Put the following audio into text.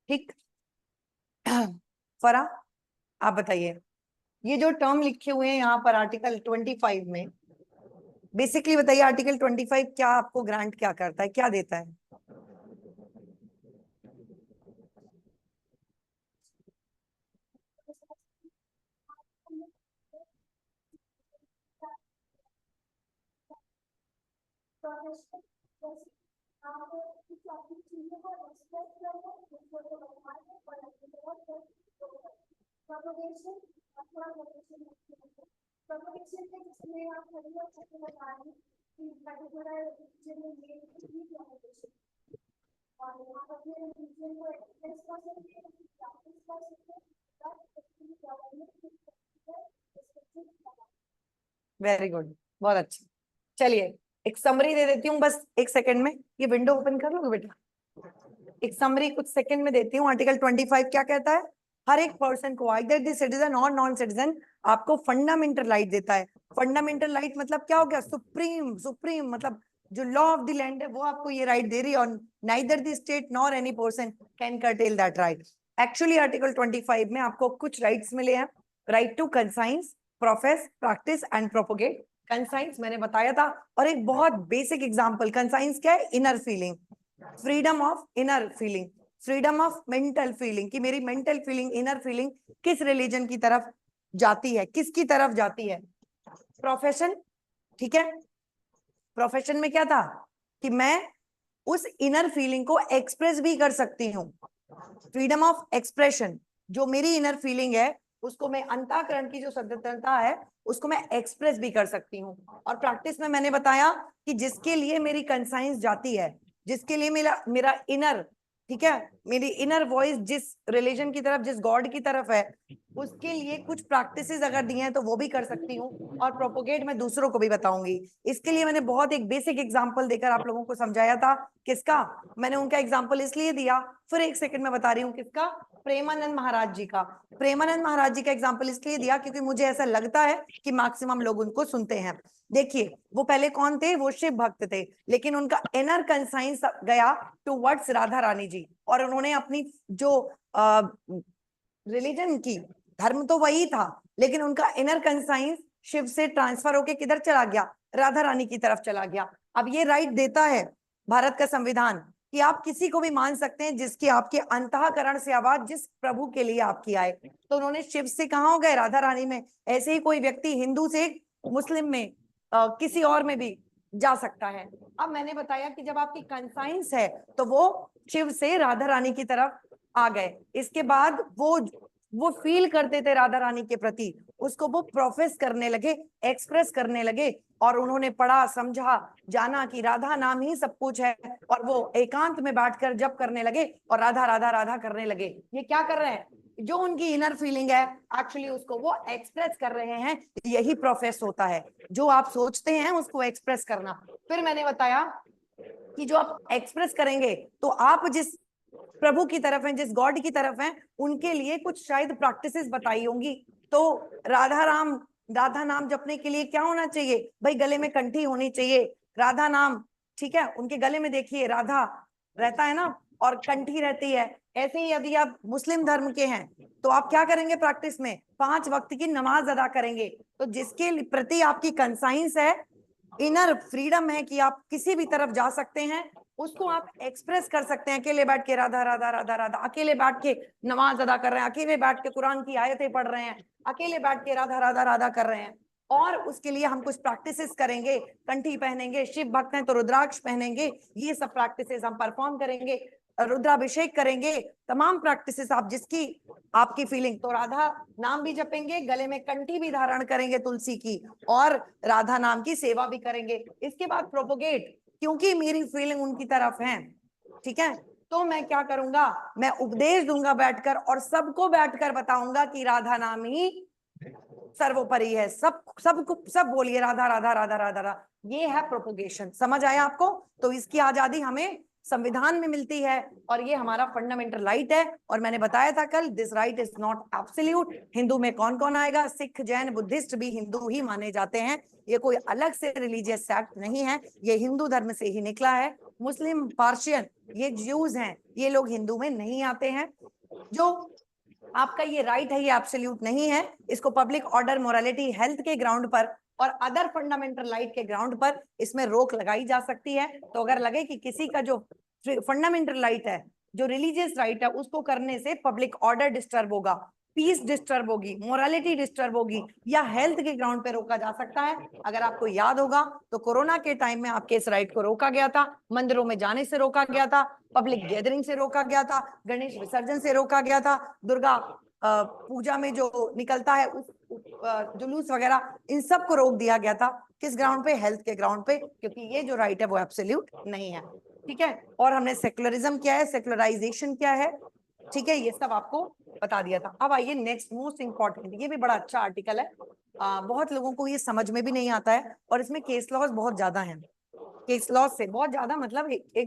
ठीक। फरा, आप बताइए, ये जो टर्म लिखे हुए हैं यहाँ पर आर्टिकल 25 में, बेसिकली बताइए आर्टिकल 25 क्या आपको ग्रांट क्या करता है, क्या देता है? वेरी गुड, बहुत अच्छा। चलिए एक समरी दे देती हूँ, बस एक सेकंड में। ये विंडो ओपन कर लोगे बेटा? एक समरी कुछ सेकंड में देती हूँ। आर्टिकल 25 क्या कहता है? हर एक पर्सन को, आइदर द सिटीजन और नॉन सिटीजन, आपको फंडामेंटल राइट देता है। फंडामेंटल राइट मतलब क्या हो गया? सुप्रीम, सुप्रीम मतलब जो लॉ ऑफ द लैंड है वो आपको ये राइट दे रही है, और neither the state nor any person can curtail that right. Actually article 25 में आपको कुछ राइट्स मिले हैं। Right to conscience, profess, practice and propagate. Conscience मैंने बताया था, और एक बहुत बेसिक एग्जांपल, कंसाइंस क्या है? Inner feeling, freedom of inner feeling, freedom of mental feeling, कि मेरी मेंटल फीलिंग, इनर फीलिंग किस रिलीजन की तरफ जाती है, किसकी तरफ जाती है। प्रोफेशन, ठीक है, प्रोफेशन में क्या था कि मैं उस इनर फीलिंग को एक्सप्रेस भी कर सकती हूँ। फ्रीडम ऑफ एक्सप्रेशन, जो मेरी इनर फीलिंग है उसको मैं, अंतःकरण की जो स्वतंत्रता है उसको मैं एक्सप्रेस भी कर सकती हूँ। और प्रैक्टिस में मैंने बताया कि जिसके लिए मेरी कंसाइंस जाती है, जिसके लिए मेरा मेरा इनर, ठीक है, मेरी इनर वॉइस जिस रिलीजन की तरफ, जिस गॉड की तरफ है, उसके लिए कुछ प्रैक्टिसेस अगर दिए हैं तो वो भी कर सकती हूँ, और प्रोपोगेट मैं दूसरों को भी बताऊंगी। इसके लिए मैंने बहुत एक बेसिक एग्जांपल देकर आप लोगों को समझाया था। किसका? मैंने उनका एग्जांपल इसलिए दिया, फिर एक सेकंड में बता रही हूँ किसका, प्रेमानंद महाराज जी का। प्रेमानंद महाराज जी का एग्जांपल इसलिए दिया क्योंकि मुझे ऐसा लगता है कि मैक्सिमम लोग उनको सुनते हैं। देखिए वो पहले कौन थे? वो शिव भक्त थे, लेकिन उनका इनर कंसाइंस गया टुवर्ड्स राधा रानी जी, और उन्होंने अपनी जो रिलीजन की, धर्म तो वही था, लेकिन उनका इनर कंसाइंस शिव से ट्रांसफर होके किधर चला गया? राधा रानी की तरफ चला गया। अब ये राइट देता है भारत का संविधान कि आप किसी को भी मान सकते हैं जिसकी आपके अंतःकरण से आवाज जिस प्रभु के लिए आपकी आए। तो उन्होंने शिव से कहाँ हो गए? राधा रानी में। ऐसे ही कोई व्यक्ति हिंदू से मुस्लिम में, किसी और में भी जा सकता है। अब मैंने बताया कि जब आपकी कंसाइंस है तो वो शिव से राधा रानी की तरफ आ गए। इसके बाद वो फील करते थे राधा रानी के प्रति, उसको वो प्रोफेस करने लगे, एक्सप्रेस करने लगे, और उन्होंने पढ़ा, समझा, जाना कि राधा नाम ही सब कुछ है, और वो एकांत में बैठकर जप करने लगे और राधा राधा राधा करने लगे। ये क्या कर रहे हैं? जो उनकी इनर फीलिंग है एक्चुअली उसको वो एक्सप्रेस कर रहे हैं। यही प्रोफेस होता है, जो आप सोचते हैं उसको एक्सप्रेस करना। फिर मैंने बताया कि जो आप एक्सप्रेस करेंगे तो आप जिस प्रभु की तरफ हैं, जिस गॉड की तरफ हैं, उनके लिए कुछ शायद प्रैक्टिसेस बताई होंगी। तो राधा नाम जपने के लिए क्या होना चाहिए भाई? गले में कंठी होनी चाहिए, राधा नाम, ठीक है। उनके गले में देखिए राधा रहता है ना, और कंठी रहती है। ऐसे ही यदि आप मुस्लिम धर्म के हैं तो आप क्या करेंगे? प्रैक्टिस में 5 वक्त की नमाज अदा करेंगे। तो जिसके प्रति आपकी कंसाइंस है, इनर फ्रीडम है कि आप किसी भी तरफ जा सकते हैं, उसको आप एक्सप्रेस कर सकते हैं। अकेले बैठ के राधा राधा राधा राधा, अकेले बैठ के नमाज अदा कर रहे हैं, अकेले बैठ के कुरान की आयतें पढ़ रहे हैं, अकेले बैठ के राधा राधा राधा कर रहे हैं। और उसके लिए हम कुछ प्रैक्टिसेस करेंगे, कंठी पहनेंगे, शिव भक्त हैं तो रुद्राक्ष पहनेंगे, ये सब प्रैक्टिसेस हम परफॉर्म करेंगे, रुद्राभिषेक करेंगे, तमाम प्रैक्टिसेस आप जिसकी आपकी फीलिंग। तो राधा नाम भी जपेंगे, गले में कंठी भी धारण करेंगे तुलसी की, और राधा नाम की सेवा भी करेंगे। इसके बाद प्रोपोगेट, क्योंकि मेरी फीलिंग उनकी तरफ है, ठीक है, तो मैं क्या करूंगा? मैं उपदेश दूंगा बैठकर, और सबको बैठकर बताऊंगा कि राधा नाम ही सर्वोपरि है। सब बोलिए राधा राधा राधा राधा राधा। ये है प्रोपोगेशन। समझ आया आपको? तो इसकी आजादी हमें संविधान में मिलती है, और ये हमारा फंडामेंटल राइट है। और मैंने बताया था कल, this right is not absolute. Hindu में कौन कौन आएगा? सिख, जैन, बुद्धिस्ट भी हिंदू ही माने जाते हैं। ये कोई अलग से रिलीजियस एक्ट नहीं है, ये हिंदू धर्म से ही निकला है। मुस्लिम, पार्शियन, ये ज्यूज हैं, ये लोग हिंदू में नहीं आते हैं। जो आपका ये राइट है ये एब्सोल्यूट नहीं है, इसको पब्लिक ऑर्डर, मोरालिटी, हेल्थ के ग्राउंड पर और अदर फंडामेंटल राइट के ग्राउंड पर इसमें रोक लगाई जा सकती है। तो अगर लगे कि किसी का जो फंडामेंटल राइट है, जो रिलीजियस राइट है, उसको करने से पब्लिक ऑर्डर डिस्टर्ब होगा, पीस डिस्टर्ब होगी, मोरालिटी डिस्टर्ब होगी, या हेल्थ के ग्राउंड पे रोका जा सकता है। अगर आपको याद होगा तो कोरोना के टाइम में आपके इस राइट को रोका गया था, मंदिरों में जाने से रोका गया था, पब्लिक गैदरिंग से रोका गया था, गणेश विसर्जन से रोका गया था, दुर्गा पूजा में जो निकलता है उस जुलूस वगैरह, इन सब को रोक दिया गया था। किस ग्राउंड पे? हेल्थ के ग्राउंड पे, क्योंकि ये जो राइट है वो एब्सोल्यूट नहीं है। ठीक है, और हमने सेक्युलरिज्म क्या है, सेक्युलराइजेशन क्या है, ठीक है, ये सब आपको बता दिया था। अब आइए नेक्स्ट मोस्ट इंपॉर्टेंट, ये भी बड़ा अच्छा आर्टिकल है, बहुत लोगों को ये समझ में भी नहीं आता है, और इसमें केस लॉज बहुत ज्यादा हैं। केस लॉज से बहुत ज्यादा मतलब एक